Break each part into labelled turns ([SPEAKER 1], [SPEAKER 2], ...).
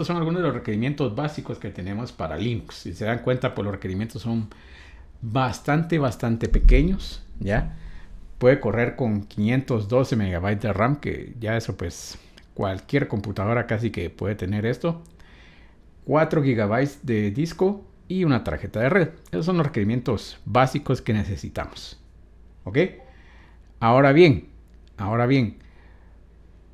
[SPEAKER 1] Estos son algunos de los requerimientos básicos que tenemos para Linux. Si se dan cuenta, pues los requerimientos son bastante pequeños, ¿ya? Puede correr con 512 megabytes de RAM, que ya eso pues cualquier computadora casi que puede tener esto. 4 gigabytes de disco y una tarjeta de red. Esos son los requerimientos básicos que necesitamos. ¿Ok? Ahora bien, ahora bien,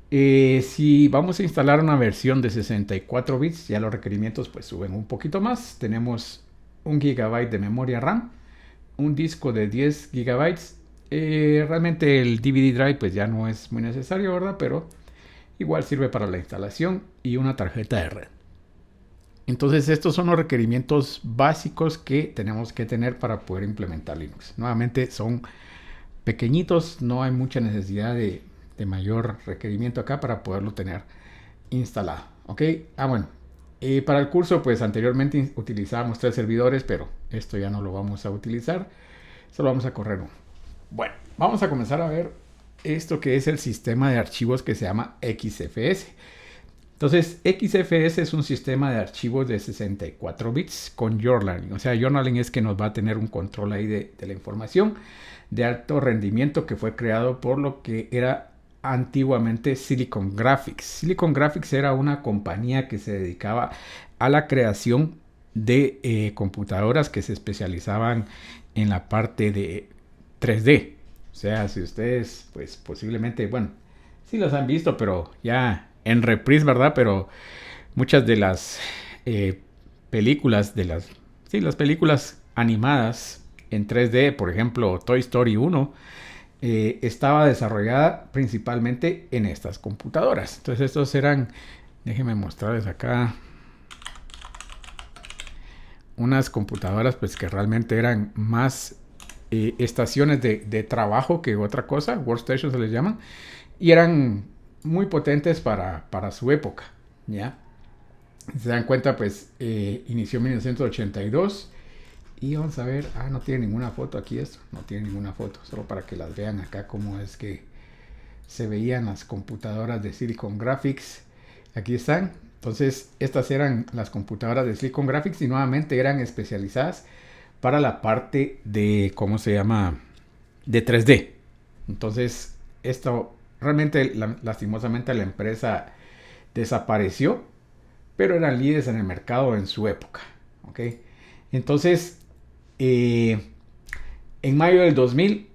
[SPEAKER 1] si vamos a instalar una versión de 64 bits, ya los requerimientos pues suben un poquito más. Tenemos 1 GB de memoria RAM, un disco de 10 gigabytes. Realmente el DVD drive pues ya no es muy necesario, ¿verdad? Pero igual sirve para la instalación y una tarjeta de red. Entonces estos son los requerimientos básicos que tenemos que tener para poder implementar Linux. Nuevamente son pequeñitos, no hay mucha necesidad de mayor requerimiento acá para poderlo tener instalado. ¿Ok? Bueno. Para el curso, pues anteriormente utilizábamos 3 servidores, pero esto ya no lo vamos a utilizar. Solo vamos a correr uno. Bueno, vamos a comenzar a ver esto que es el sistema de archivos que se llama XFS. Entonces, XFS es un sistema de archivos de 64 bits con journaling. O sea, journaling es que nos va a tener un control ahí de la información de alto rendimiento que fue creado por lo que era antiguamente Silicon Graphics. Silicon Graphics era una compañía que se dedicaba a la creación de computadoras que se especializaban en la parte de 3D. O sea, si ustedes, pues posiblemente, bueno, sí los han visto, pero ya en reprise, ¿verdad? Pero muchas de las películas, las películas animadas en 3D, por ejemplo, Toy Story 1, estaba desarrollada principalmente en estas computadoras. Entonces estos eran, déjenme mostrarles acá, unas computadoras pues que realmente eran más estaciones de trabajo que otra cosa, workstations se les llaman, y eran muy potentes para su época, ¿ya? Si se dan cuenta, pues inició en 1982 y vamos a ver, no tiene ninguna foto aquí esto, no tiene ninguna foto, solo para que las vean acá cómo es que se veían las computadoras de Silicon Graphics. Aquí están. Entonces, estas eran las computadoras de Silicon Graphics y nuevamente eran especializadas para la parte de, ¿cómo se llama? De 3D. Entonces, esto realmente, lastimosamente, la empresa desapareció, pero eran líderes en el mercado en su época. ¿Ok? Entonces, en mayo del 2000,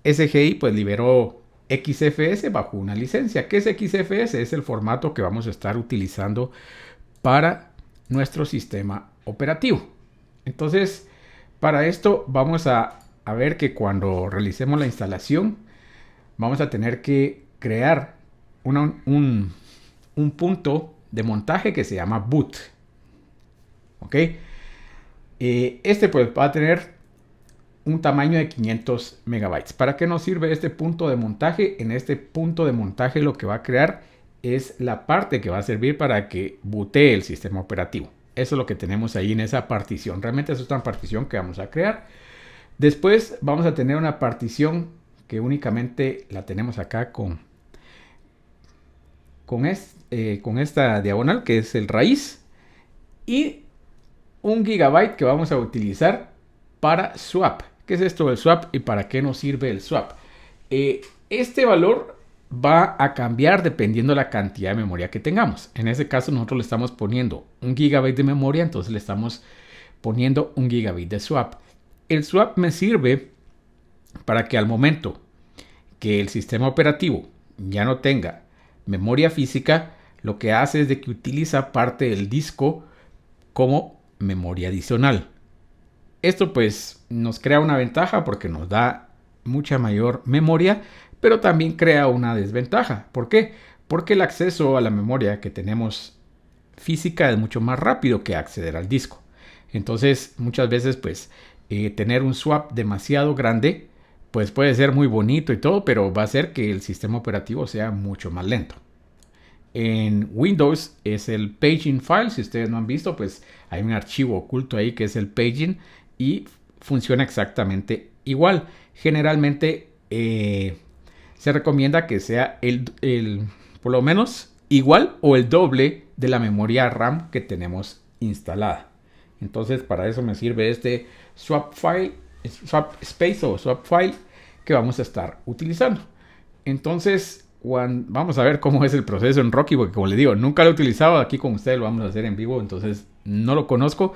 [SPEAKER 1] SGI pues liberó XFS bajo una licencia. ¿Qué es XFS? Es el formato que vamos a estar utilizando para nuestro sistema operativo. Entonces, para esto vamos a ver que cuando realicemos la instalación, vamos a tener que crear un punto de montaje que se llama boot. ¿Ok? Este pues va a tener un tamaño de 500 megabytes. ¿Para qué nos sirve este punto de montaje? En este punto de montaje lo que va a crear es la parte que va a servir para que bootee el sistema operativo. Eso es lo que tenemos ahí en esa partición. Realmente es una partición que vamos a crear. Después vamos a tener una partición que únicamente la tenemos acá con esta diagonal que es el raíz. Y 1 GB que vamos a utilizar para swap. ¿Qué es esto del swap y para qué nos sirve el swap? Este valor va a cambiar dependiendo de la cantidad de memoria que tengamos. En este caso nosotros le estamos poniendo 1 GB de memoria, entonces le estamos poniendo 1 GB de swap. El swap me sirve para que al momento que el sistema operativo ya no tenga memoria física, lo que hace es de que utiliza parte del disco como memoria adicional. Esto pues nos crea una ventaja porque nos da mucha mayor memoria, pero también crea una desventaja. ¿Por qué? Porque el acceso a la memoria que tenemos física es mucho más rápido que acceder al disco. Entonces muchas veces pues tener un swap demasiado grande pues puede ser muy bonito y todo, pero va a hacer que el sistema operativo sea mucho más lento. En Windows es el paging file. Si ustedes no han visto, pues hay un archivo oculto ahí que es el paging y funciona exactamente igual. Generalmente se recomienda que sea por lo menos igual o el doble de la memoria RAM que tenemos instalada. Entonces para eso me sirve este swap space o swap file que vamos a estar utilizando. Entonces vamos a ver cómo es el proceso en Rocky, porque como les digo, nunca lo he utilizado. Aquí con ustedes lo vamos a hacer en vivo, entonces no lo conozco,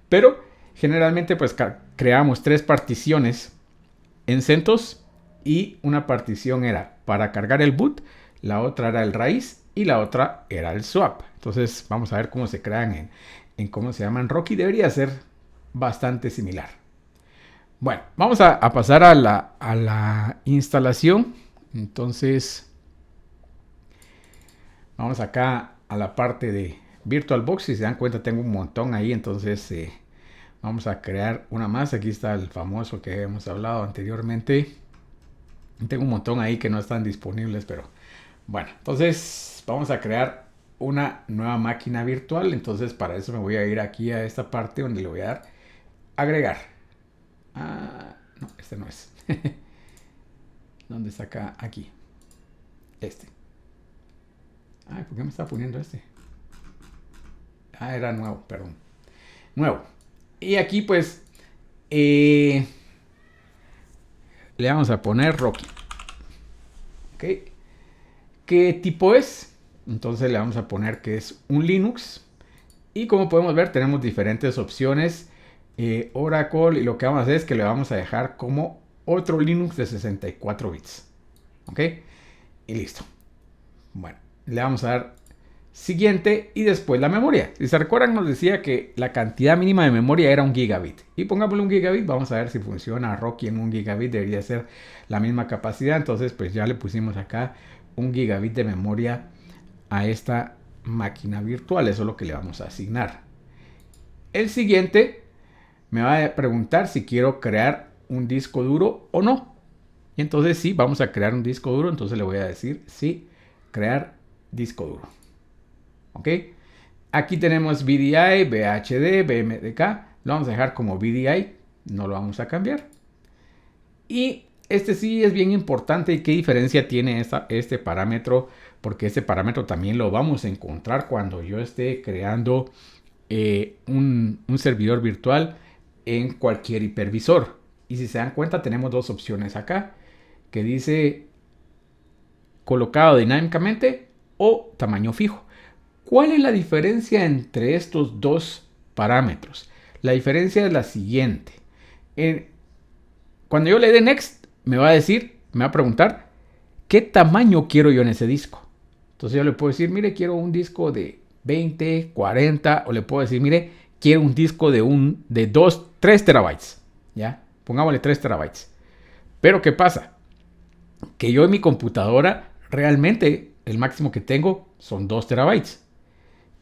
[SPEAKER 1] pero generalmente pues creamos 3 particiones en CentOS y una partición era para cargar el boot, la otra era el raíz y la otra era el swap. Entonces vamos a ver cómo se crean en cómo se llaman Rocky. Debería ser bastante similar. Bueno, vamos a pasar a la instalación. Entonces vamos acá a la parte de VirtualBox. Si se dan cuenta tengo un montón ahí, entonces vamos a crear una más. Aquí está el famoso que hemos hablado anteriormente. Tengo un montón ahí que no están disponibles, pero bueno, entonces vamos a crear una nueva máquina virtual. Entonces para eso me voy a ir aquí a esta parte donde le voy a dar agregar. No, este no es. ¿Dónde está acá? Aquí. Este. Ay, ¿por qué me está poniendo este? Era nuevo, perdón. Nuevo. Y aquí pues le vamos a poner Rocky. ¿Ok? ¿Qué tipo es? Entonces le vamos a poner que es un Linux. Y como podemos ver tenemos diferentes opciones. Oracle, y lo que vamos a hacer es que le vamos a dejar como otro Linux de 64 bits. ¿Ok? Y listo. Bueno, le vamos a dar siguiente y después la memoria. Si se recuerdan, nos decía que la cantidad mínima de memoria era 1 gigabit. Y pongámosle 1 gigabit, vamos a ver si funciona Rocky en 1 gigabit. Debería ser la misma capacidad. Entonces, pues ya le pusimos acá 1 gigabit de memoria a esta máquina virtual. Eso es lo que le vamos a asignar. El siguiente me va a preguntar si quiero crear un disco duro o no. Y entonces sí, vamos a crear un disco duro. Entonces le voy a decir sí, crear disco duro. ¿Ok? Aquí tenemos VDI, VHD, BMDK. Lo vamos a dejar como VDI. No lo vamos a cambiar. Y este sí es bien importante. ¿Y qué diferencia tiene este parámetro? Porque este parámetro también lo vamos a encontrar cuando yo esté creando un servidor virtual en cualquier hipervisor. Y si se dan cuenta tenemos 2 opciones acá. Que dice colocado dinámicamente o tamaño fijo. ¿Cuál es la diferencia entre estos 2 parámetros? La diferencia es la siguiente. Cuando yo le dé Next, me va a preguntar qué tamaño quiero yo en ese disco. Entonces yo le puedo decir, mire, quiero un disco de 20, 40, o le puedo decir, mire, quiero un disco de 2, 3 terabytes. ¿Ya? Pongámosle 3 terabytes. Pero ¿qué pasa? Que yo en mi computadora realmente el máximo que tengo son 2 terabytes.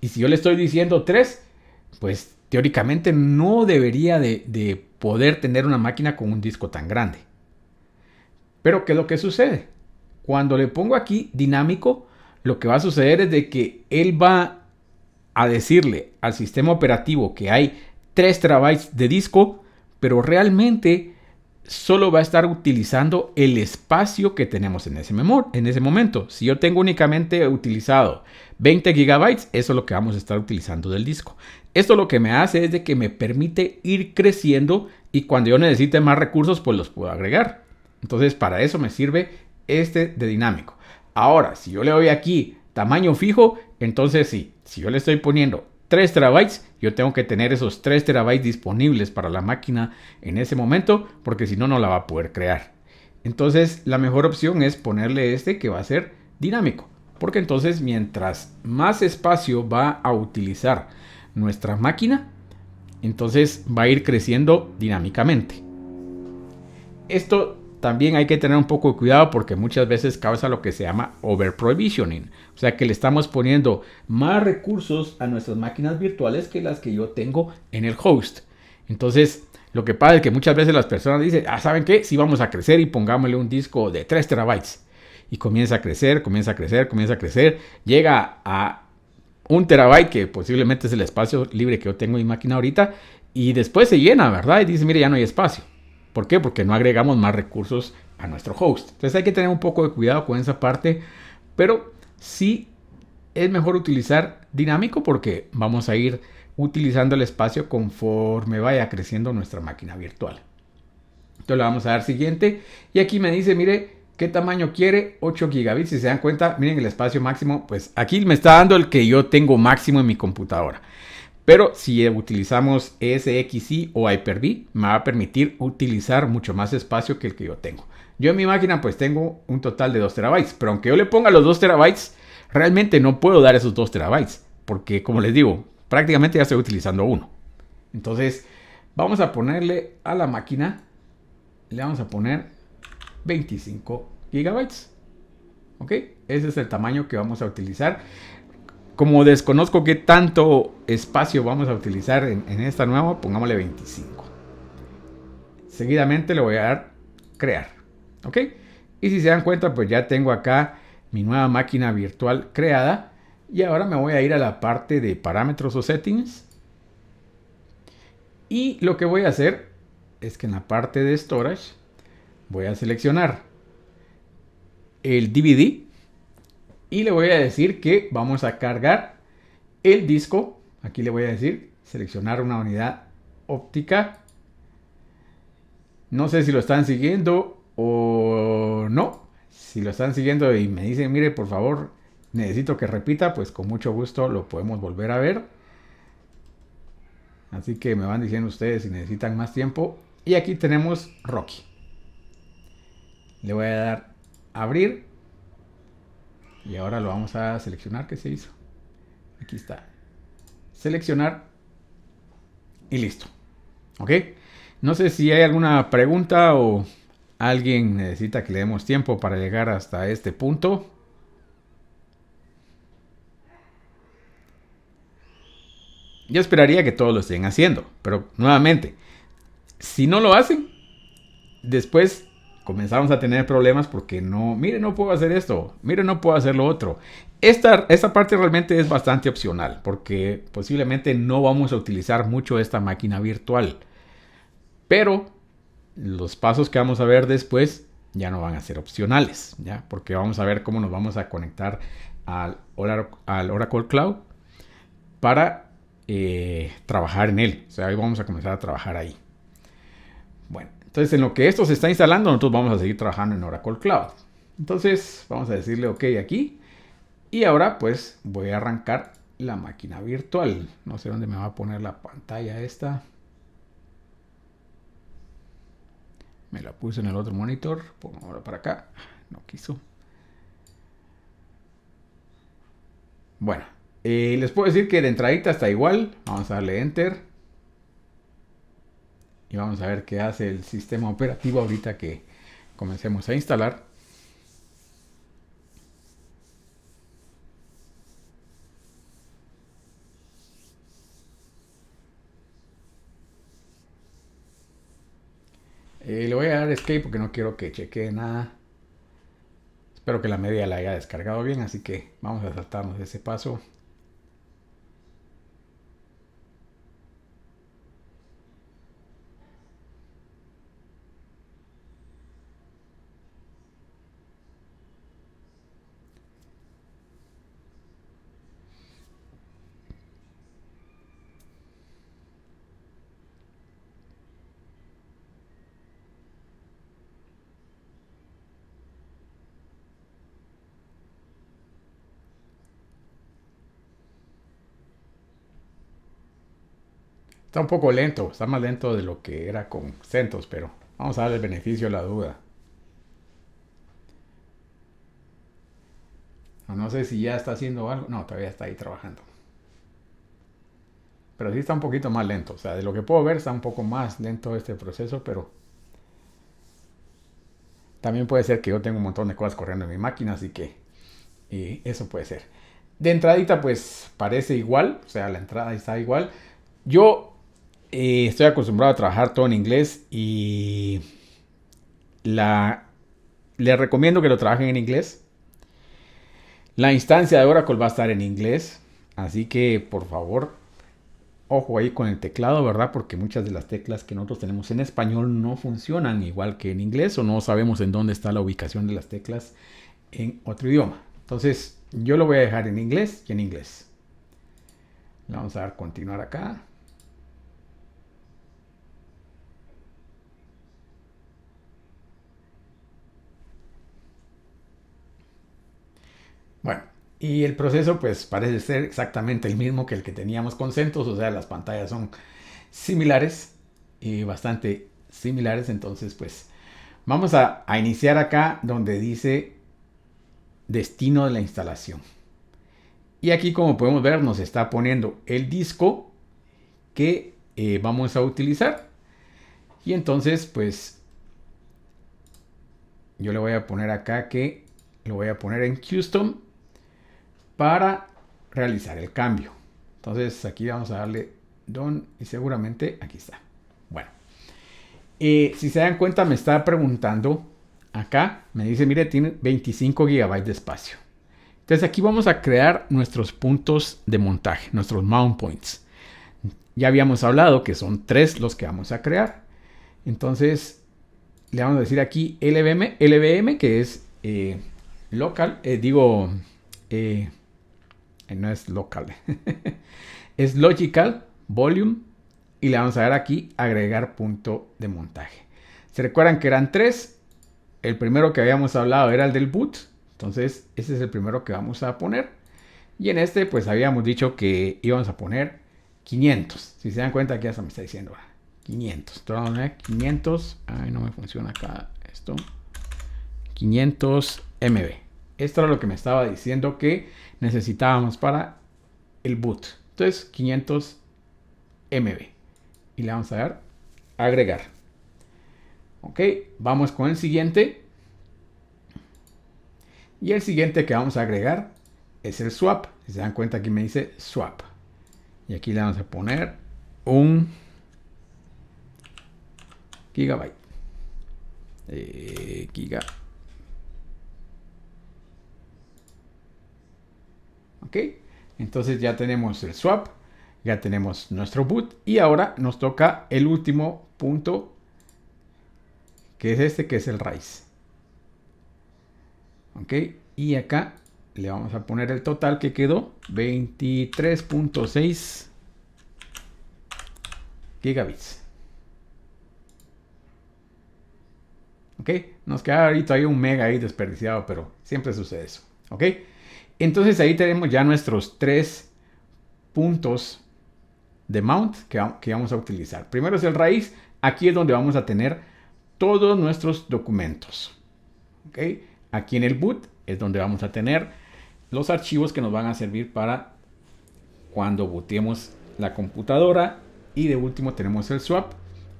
[SPEAKER 1] Y si yo le estoy diciendo 3, pues teóricamente no debería de poder tener una máquina con un disco tan grande. Pero ¿qué es lo que sucede? Cuando le pongo aquí dinámico, lo que va a suceder es de que él va a decirle al sistema operativo que hay 3 terabytes de disco, pero realmente solo va a estar utilizando el espacio que tenemos en ese momento. Si yo tengo únicamente utilizado 20 gigabytes, eso es lo que vamos a estar utilizando del disco. Esto lo que me hace es de que me permite ir creciendo y cuando yo necesite más recursos, pues los puedo agregar. Entonces, para eso me sirve este de dinámico. Ahora, si yo le doy aquí tamaño fijo, entonces sí, si yo le estoy poniendo 3 terabytes, yo tengo que tener esos 3 terabytes disponibles para la máquina en ese momento, porque si no, no la va a poder crear. Entonces, la mejor opción es ponerle este que va a ser dinámico, porque entonces mientras más espacio va a utilizar nuestra máquina, entonces va a ir creciendo dinámicamente. Esto también hay que tener un poco de cuidado porque muchas veces causa lo que se llama overprovisioning. O sea que le estamos poniendo más recursos a nuestras máquinas virtuales que las que yo tengo en el host. Entonces, lo que pasa es que muchas veces las personas dicen, ¿saben qué? Sí vamos a crecer y pongámosle un disco de 3 terabytes. Y comienza a crecer, comienza a crecer, comienza a crecer. Llega a 1 terabyte, que posiblemente es el espacio libre que yo tengo en mi máquina ahorita. Y después se llena, ¿verdad? Y dice, mire, ya no hay espacio. ¿Por qué? Porque no agregamos más recursos a nuestro host. Entonces hay que tener un poco de cuidado con esa parte. Pero sí es mejor utilizar dinámico porque vamos a ir utilizando el espacio conforme vaya creciendo nuestra máquina virtual. Entonces le vamos a dar siguiente y aquí me dice, mire, ¿qué tamaño quiere? 8 gigabits. Si se dan cuenta, miren el espacio máximo, pues aquí me está dando el que yo tengo máximo en mi computadora. Pero si utilizamos ESXi o Hyper-V, me va a permitir utilizar mucho más espacio que el que yo tengo. Yo en mi máquina pues tengo un total de 2 terabytes, pero aunque yo le ponga los 2 terabytes, realmente no puedo dar esos 2 terabytes, porque como les digo, prácticamente ya estoy utilizando uno. Entonces, vamos a ponerle a la máquina, le vamos a poner 25 gigabytes. ¿Ok? Ese es el tamaño que vamos a utilizar. Como desconozco qué tanto espacio vamos a utilizar en esta nueva, pongámosle 25. Seguidamente le voy a dar crear. ¿Ok? Y si se dan cuenta, pues ya tengo acá mi nueva máquina virtual creada. Y ahora me voy a ir a la parte de parámetros o settings. Y lo que voy a hacer es que en la parte de storage voy a seleccionar el DVD. Y le voy a decir que vamos a cargar el disco. Aquí le voy a decir seleccionar una unidad óptica. No sé si lo están siguiendo o no. Si lo están siguiendo y me dicen, mire, por favor, necesito que repita, pues con mucho gusto lo podemos volver a ver. Así que me van diciendo ustedes si necesitan más tiempo. Y aquí tenemos Rocky. Le voy a dar abrir. Y ahora lo vamos a seleccionar. ¿Qué se hizo? Aquí está. Seleccionar. Y listo. ¿Ok? No sé si hay alguna pregunta o alguien necesita que le demos tiempo para llegar hasta este punto. Yo esperaría que todos lo estén haciendo. Pero nuevamente, si no lo hacen, después comenzamos a tener problemas porque no, mire, no puedo hacer esto, mire, no puedo hacer lo otro. Esta parte realmente es bastante opcional porque posiblemente no vamos a utilizar mucho esta máquina virtual. Pero los pasos que vamos a ver después ya no van a ser opcionales, ¿ya? Porque vamos a ver cómo nos vamos a conectar al Oracle Cloud para trabajar en él. O sea, hoy vamos a comenzar a trabajar ahí. Bueno, entonces en lo que esto se está instalando, nosotros vamos a seguir trabajando en Oracle Cloud. Entonces vamos a decirle OK aquí. Y ahora pues voy a arrancar la máquina virtual. No sé dónde me va a poner la pantalla esta. Me la puse en el otro monitor. Pongámosla para acá. No quiso. Bueno, les puedo decir que de entradita está igual. Vamos a darle Enter. Y vamos a ver qué hace el sistema operativo ahorita que comencemos a instalar. Le voy a dar Escape porque no quiero que chequee nada. Espero que la media la haya descargado bien, así que vamos a saltarnos ese paso. Está un poco lento, está más lento de lo que era con CentOS, pero vamos a darle el beneficio a la duda. No sé si ya está haciendo algo. No, todavía está ahí trabajando. Pero sí está un poquito más lento. O sea, de lo que puedo ver está un poco más lento este proceso, pero también puede ser que yo tengo un montón de cosas corriendo en mi máquina, así que eso puede ser. De entradita pues parece igual, o sea, la entrada está igual. Yo estoy acostumbrado a trabajar todo en inglés y les recomiendo que lo trabajen en inglés. La instancia de Oracle va a estar en inglés, así que por favor, ojo ahí con el teclado, ¿verdad? Porque muchas de las teclas que nosotros tenemos en español no funcionan igual que en inglés o no sabemos en dónde está la ubicación de las teclas en otro idioma. Entonces yo lo voy a dejar en inglés y en inglés. Le vamos a dar continuar acá. Bueno, y el proceso pues parece ser exactamente el mismo que el que teníamos con CentOS, o sea, las pantallas son similares y bastante similares. Entonces pues vamos a iniciar acá donde dice destino de la instalación. Y aquí, como podemos ver, nos está poniendo el disco que vamos a utilizar. Y entonces pues yo le voy a poner acá que lo voy a poner en custom para realizar el cambio. Entonces aquí vamos a darle done y seguramente aquí está. Bueno, si se dan cuenta me está preguntando acá, me dice mire tiene 25 GB de espacio. Entonces aquí vamos a crear nuestros puntos de montaje, nuestros mount points. Ya habíamos hablado que son 3 los que vamos a crear. Entonces le vamos a decir aquí LVM que es local, no es local, es logical, volume, y le vamos a dar aquí agregar punto de montaje. Se recuerdan que eran 3, el primero que habíamos hablado era el del boot, entonces ese es el primero que vamos a poner, y en este pues habíamos dicho que íbamos a poner 500, si se dan cuenta aquí ya me está diciendo 500, entonces 500, ay no me funciona acá esto, 500 MB. Esto era lo que me estaba diciendo que necesitábamos para el boot. Entonces 500 MB. Y le vamos a dar agregar. Ok, vamos con el siguiente. Y el siguiente que vamos a agregar es el swap. Si se dan cuenta aquí me dice swap. Y aquí le vamos a poner un gigabyte. Giga. Ok, entonces ya tenemos el swap, ya tenemos nuestro boot y ahora nos toca el último punto, que es este, que es el raíz. Ok, y acá le vamos a poner el total que quedó, 23.6 gigabits. Ok, nos queda ahorita hay un mega ahí desperdiciado, pero siempre sucede eso. Ok, entonces ahí tenemos ya nuestros 3 puntos de mount que vamos a utilizar. Primero es el raíz, aquí es donde vamos a tener todos nuestros documentos. ¿Ok? Aquí en el boot es donde vamos a tener los archivos que nos van a servir para cuando bootemos la computadora. Y de último tenemos el swap,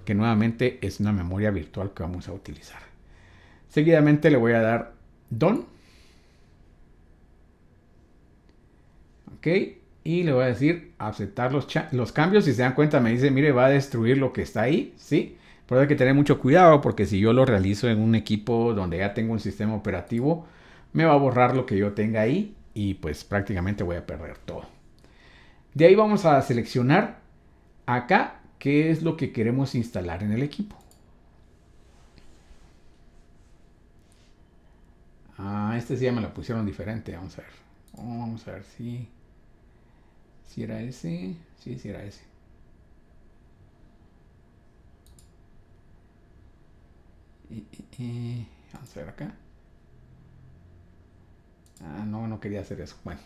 [SPEAKER 1] que nuevamente es una memoria virtual que vamos a utilizar. Seguidamente le voy a dar done. Ok, y le voy a decir aceptar los cambios. Si se dan cuenta me dice, mire, va a destruir lo que está ahí, ¿sí? Pero hay que tener mucho cuidado porque si yo lo realizo en un equipo donde ya tengo un sistema operativo, me va a borrar lo que yo tenga ahí y pues prácticamente voy a perder todo. De ahí vamos a seleccionar acá qué es lo que queremos instalar en el equipo. Este sí ya me lo pusieron diferente, vamos a ver. Vamos a ver si era ese. Sí, si era ese. Vamos a ver acá. No, no quería hacer eso. Bueno.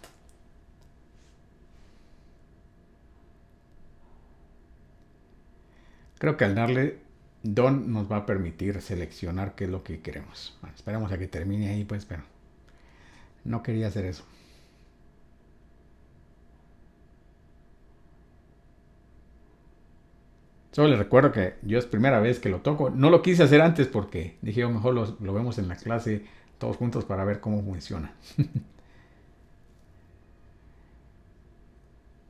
[SPEAKER 1] Creo que al darle Done nos va a permitir seleccionar qué es lo que queremos. Bueno, esperamos a que termine ahí, pues, pero no quería hacer eso. Solo les recuerdo que yo es primera vez que lo toco. No lo quise hacer antes porque dije, mejor lo vemos en la clase todos juntos para ver cómo funciona.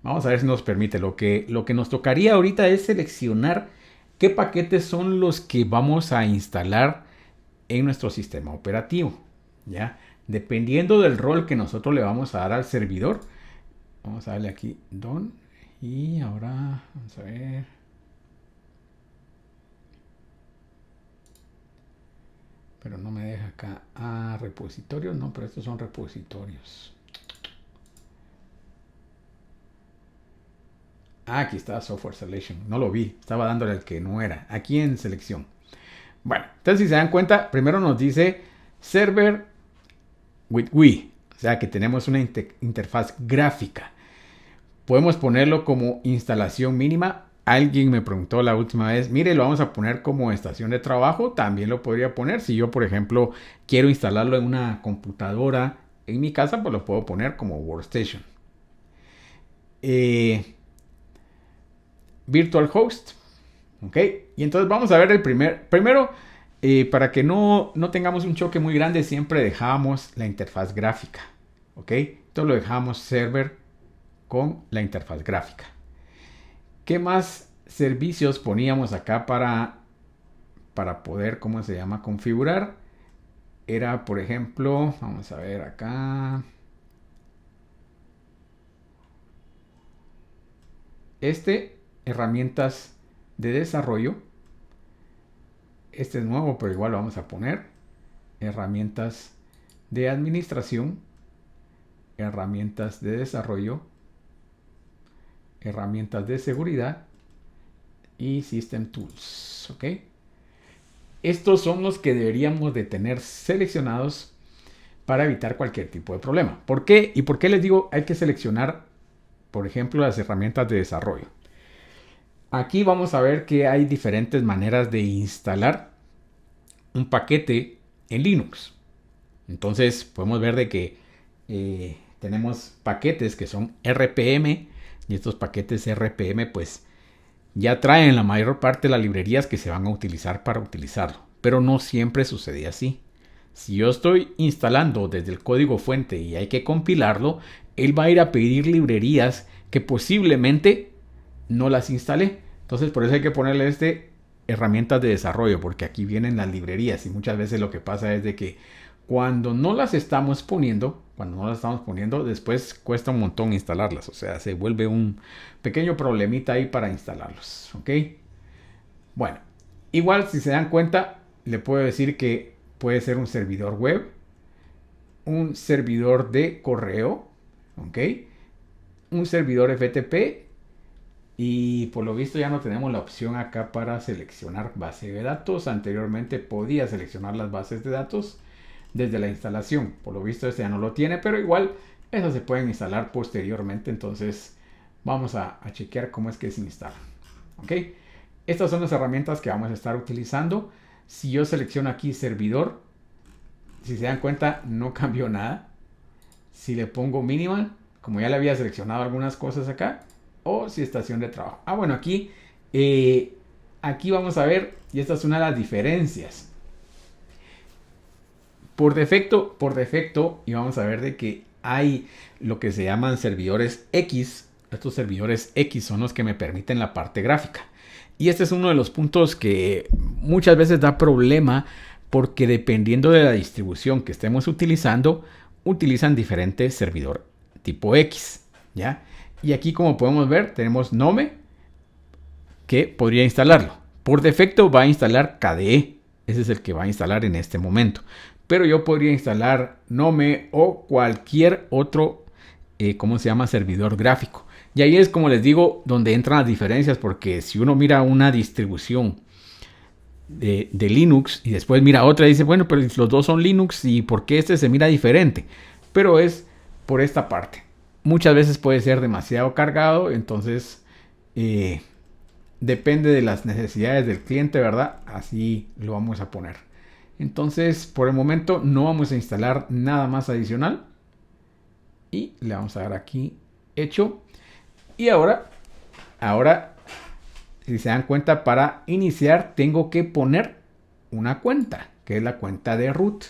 [SPEAKER 1] Vamos a ver si nos permite. Lo que nos tocaría ahorita es seleccionar qué paquetes son los que vamos a instalar en nuestro sistema operativo. ¿Ya? Dependiendo del rol que nosotros le vamos a dar al servidor. Vamos a darle aquí Done. Y ahora vamos a ver. pero no me deja acá. Repositorios, no, pero estos son repositorios. Aquí está Software Selection, no lo vi, estaba dándole al que no era, aquí en selección. Bueno, entonces si se dan cuenta, primero nos dice Server with GUI, o sea que tenemos una interfaz gráfica. Podemos ponerlo como instalación mínima. Alguien me preguntó la última vez, mire, lo vamos a poner como estación de trabajo. También lo podría poner. Si yo, por ejemplo, quiero instalarlo en una computadora en mi casa, pues lo puedo poner como Workstation. Virtual Host. Ok. Y entonces vamos a ver el primero, para que no tengamos un choque muy grande, siempre dejamos la interfaz gráfica. Ok. Entonces lo dejamos server con la interfaz gráfica. ¿Qué más servicios poníamos acá para poder, ¿cómo se llama? Configurar? Era, por ejemplo, vamos a ver acá. Herramientas de desarrollo. Este es nuevo, pero igual lo vamos a poner. Herramientas de administración. Herramientas de desarrollo. Herramientas de seguridad y System Tools. ¿Ok? Estos son los que deberíamos de tener seleccionados para evitar cualquier tipo de problema. ¿Por qué? ¿Y por qué les digo hay que seleccionar, por ejemplo, las herramientas de desarrollo? Aquí vamos a ver que hay diferentes maneras de instalar un paquete en Linux. Entonces podemos ver de que tenemos paquetes que son RPM. Y estos paquetes RPM pues ya traen la mayor parte de las librerías que se van a utilizar para utilizarlo. Pero no siempre sucede así. Si yo estoy instalando desde el código fuente y hay que compilarlo, él va a ir a pedir librerías que posiblemente no las instalé. Entonces por eso hay que ponerle herramientas de desarrollo, porque aquí vienen las librerías y muchas veces lo que pasa es de que cuando no las estamos poniendo, después cuesta un montón instalarlas. O sea, se vuelve un pequeño problemita ahí para instalarlos. ¿Ok? Bueno, igual si se dan cuenta, le puedo decir que puede ser un servidor web, un servidor de correo, ¿ok? Un servidor FTP. Y por lo visto ya no tenemos la opción acá para seleccionar base de datos. Anteriormente podía seleccionar las bases de datos desde la instalación. Por lo visto este ya no lo tiene, pero igual esas se pueden instalar posteriormente. Entonces vamos a chequear cómo es que se instala. ¿Ok? Estas son las herramientas que vamos a estar utilizando. Si yo selecciono aquí servidor, si se dan cuenta no cambió nada. Si le pongo minimal, como ya le había seleccionado algunas cosas acá, o si estación de trabajo. Bueno, aquí vamos a ver, y esta es una de las diferencias. Por defecto, y vamos a ver de que hay lo que se llaman servidores X. Estos servidores X son los que me permiten la parte gráfica. Y este es uno de los puntos que muchas veces da problema, porque dependiendo de la distribución que estemos utilizando, utilizan diferentes servidor tipo X, ¿ya? Y aquí, como podemos ver, tenemos Nome, que podría instalarlo. Por defecto va a instalar KDE. Ese es el que va a instalar en este momento. Pero yo podría instalar Nome o cualquier otro, servidor gráfico. Y ahí es, como les digo, donde entran las diferencias. Porque si uno mira una distribución de Linux y después mira otra y dice, bueno, pero los dos son Linux, ¿y por qué este se mira diferente? Pero es por esta parte. Muchas veces puede ser demasiado cargado, entonces depende de las necesidades del cliente, ¿verdad? Así lo vamos a poner. Entonces, por el momento no vamos a instalar nada más adicional. Y le vamos a dar aquí hecho. Y ahora, si se dan cuenta, para iniciar tengo que poner una cuenta, que es la cuenta de root.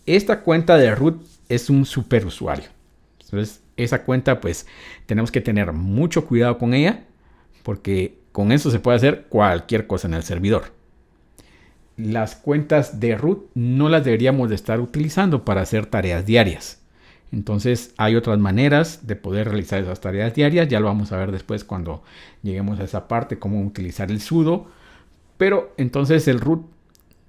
[SPEAKER 1] Esta cuenta de root es un superusuario. Entonces, esa cuenta pues tenemos que tener mucho cuidado con ella, porque con eso se puede hacer cualquier cosa en el servidor. Las cuentas de root no las deberíamos de estar utilizando para hacer tareas diarias. Entonces hay otras maneras de poder realizar esas tareas diarias. Ya lo vamos a ver después cuando lleguemos a esa parte, cómo utilizar el sudo. Pero entonces el root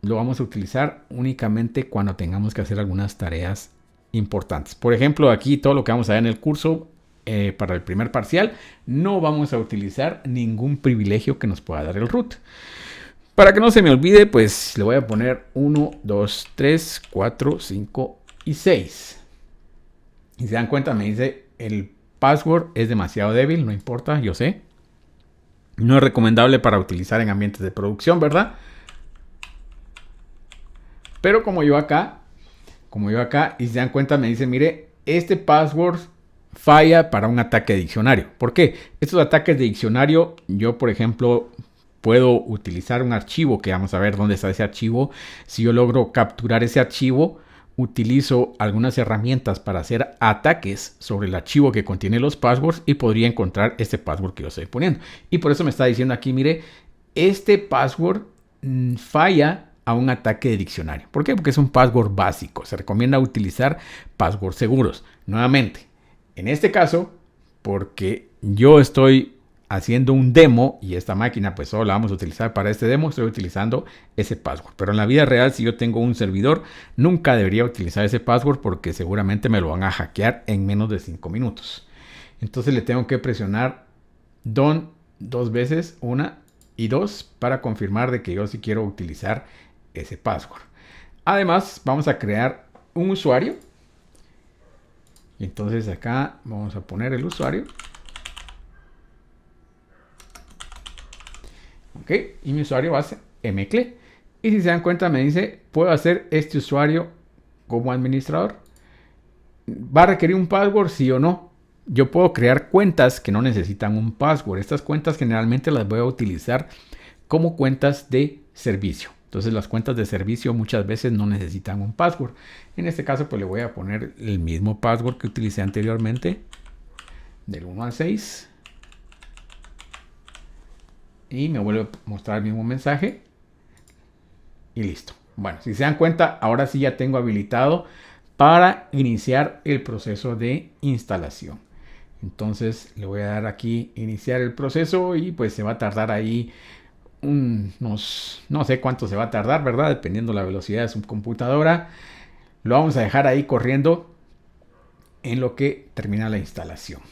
[SPEAKER 1] lo vamos a utilizar únicamente cuando tengamos que hacer algunas tareas importantes. Por ejemplo, aquí todo lo que vamos a ver en el curso para el primer parcial, no vamos a utilizar ningún privilegio que nos pueda dar el root. Para que no se me olvide, pues le voy a poner 1, 2, 3, 4, 5 y 6. Y se dan cuenta, me dice el password es demasiado débil, no importa, yo sé. No es recomendable para utilizar en ambientes de producción, ¿verdad? Pero como yo acá, y se dan cuenta, me dice, mire, este password falla para un ataque de diccionario. ¿Por qué? Estos ataques de diccionario, yo por ejemplo, puedo utilizar un archivo, que vamos a ver dónde está ese archivo. Si yo logro capturar ese archivo, utilizo algunas herramientas para hacer ataques sobre el archivo que contiene los passwords y podría encontrar este password que yo estoy poniendo. Y por eso me está diciendo aquí, mire, este password falla a un ataque de diccionario. ¿Por qué? Porque es un password básico. Se recomienda utilizar passwords seguros. Nuevamente, en este caso, porque yo estoy haciendo un demo y esta máquina pues solo la vamos a utilizar para este demo, estoy utilizando ese password. Pero en la vida real, si yo tengo un servidor, nunca debería utilizar ese password porque seguramente me lo van a hackear en menos de 5 minutos. Entonces le tengo que presionar DON 2 veces, 1 y 2, para confirmar de que yo sí quiero utilizar ese password. Además, vamos a crear un usuario. Entonces acá vamos a poner el usuario. Ok, y mi usuario va a ser mcle. Y si se dan cuenta, me dice, ¿puedo hacer este usuario como administrador? ¿Va a requerir un password, sí o no? Yo puedo crear cuentas que no necesitan un password. Estas cuentas generalmente las voy a utilizar como cuentas de servicio. Entonces las cuentas de servicio muchas veces no necesitan un password. En este caso pues le voy a poner el mismo password que utilicé anteriormente, del 1 al 6. Y me vuelve a mostrar el mismo mensaje. Y listo. Bueno, si se dan cuenta, ahora sí ya tengo habilitado para iniciar el proceso de instalación. Entonces le voy a dar aquí iniciar el proceso y pues se va a tardar ahí no sé cuánto se va a tardar, ¿verdad? Dependiendo la velocidad de su computadora. Lo vamos a dejar ahí corriendo en lo que termina la instalación.